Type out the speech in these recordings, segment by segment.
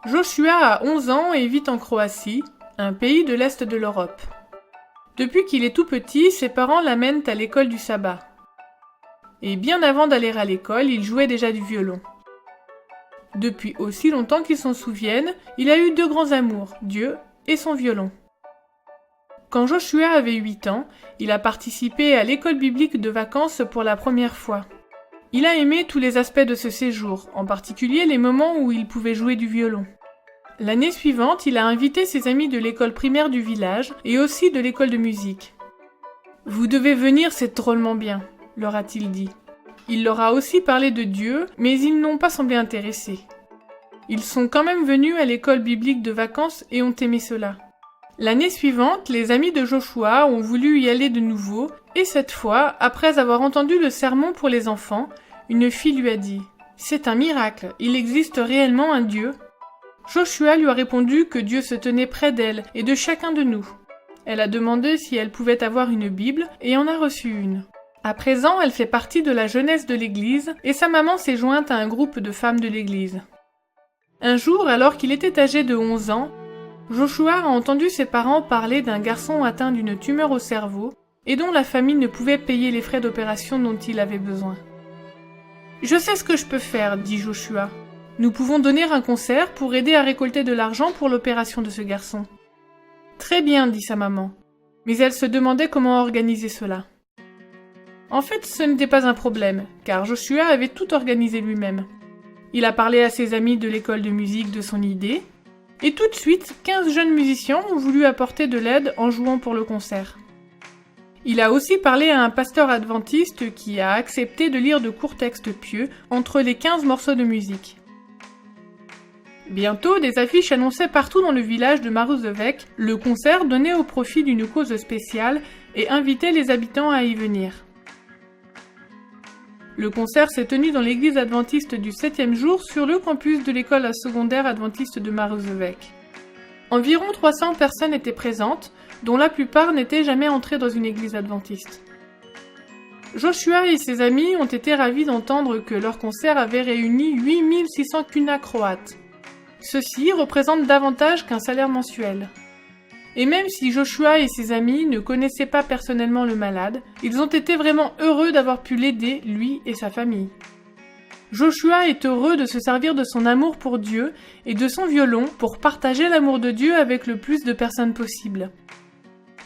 Joshua a 11 ans et vit en Croatie, un pays de l'Est de l'Europe. Depuis qu'il est tout petit, ses parents l'amènent à l'école du sabbat. Et bien avant d'aller à l'école, il jouait déjà du violon. Depuis aussi longtemps qu'il s'en souvienne, il a eu deux grands amours, Dieu et son violon. Quand Joshua avait 8 ans, il a participé à l'école biblique de vacances pour la première fois. Il a aimé tous les aspects de ce séjour, en particulier les moments où il pouvait jouer du violon. L'année suivante, il a invité ses amis de l'école primaire du village et aussi de l'école de musique. « Vous devez venir, c'est drôlement bien », leur a-t-il dit. Il leur a aussi parlé de Dieu, mais ils n'ont pas semblé intéressés. Ils sont quand même venus à l'école biblique de vacances et ont aimé cela. L'année suivante, les amis de Joshua ont voulu y aller de nouveau, et cette fois, après avoir entendu le sermon pour les enfants, une fille lui a dit « C'est un miracle, il existe réellement un Dieu ?» Joshua lui a répondu que Dieu se tenait près d'elle et de chacun de nous. Elle a demandé si elle pouvait avoir une Bible et en a reçu une. À présent, elle fait partie de la jeunesse de l'église et sa maman s'est jointe à un groupe de femmes de l'église. Un jour, alors qu'il était âgé de 11 ans, Joshua a entendu ses parents parler d'un garçon atteint d'une tumeur au cerveau et dont la famille ne pouvait payer les frais d'opération dont il avait besoin. « Je sais ce que je peux faire, dit Joshua. Nous pouvons donner un concert pour aider à récolter de l'argent pour l'opération de ce garçon. » Très bien, dit sa maman, mais elle se demandait comment organiser cela. En fait, ce n'était pas un problème, car Joshua avait tout organisé lui-même. Il a parlé à ses amis de l'école de musique de son idée, et tout de suite, 15 jeunes musiciens ont voulu apporter de l'aide en jouant pour le concert. Il a aussi parlé à un pasteur adventiste qui a accepté de lire de courts textes pieux entre les 15 morceaux de musique. Bientôt, des affiches annonçaient partout dans le village de Maruzovec le concert donné au profit d'une cause spéciale et invitaient les habitants à y venir. Le concert s'est tenu dans l'église adventiste du 7e jour sur le campus de l'école secondaire adventiste de Maruzovec. Environ 300 personnes étaient présentes, dont la plupart n'étaient jamais entrées dans une église adventiste. Joshua et ses amis ont été ravis d'entendre que leur concert avait réuni 8600 kuna croates. Ceci représente davantage qu'un salaire mensuel. Et même si Joshua et ses amis ne connaissaient pas personnellement le malade, ils ont été vraiment heureux d'avoir pu l'aider, lui et sa famille. Joshua est heureux de se servir de son amour pour Dieu et de son violon pour partager l'amour de Dieu avec le plus de personnes possible.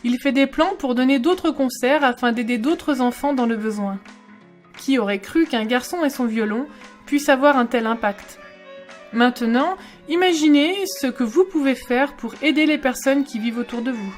Il fait des plans pour donner d'autres concerts afin d'aider d'autres enfants dans le besoin. Qui aurait cru qu'un garçon et son violon puissent avoir un tel impact ? Maintenant, imaginez ce que vous pouvez faire pour aider les personnes qui vivent autour de vous.